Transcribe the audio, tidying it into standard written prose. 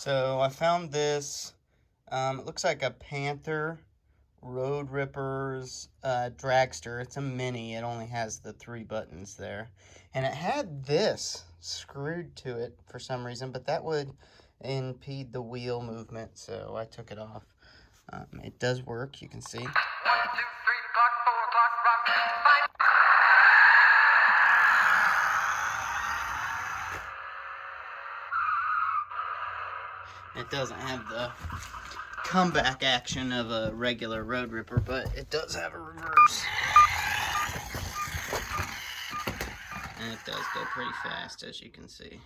So I found this, it looks like a Panther Road Rippers dragster. It's a mini, it only has the 3 buttons there. And it had this screwed to it for some reason, but that would impede the wheel movement, so I took it off. It does work, you can see. 1, 2, 3 o'clock, 4 o'clock, rock, 5. It doesn't have the comeback action of a regular Road Ripper, but it does have a reverse. And it does go pretty fast, as you can see.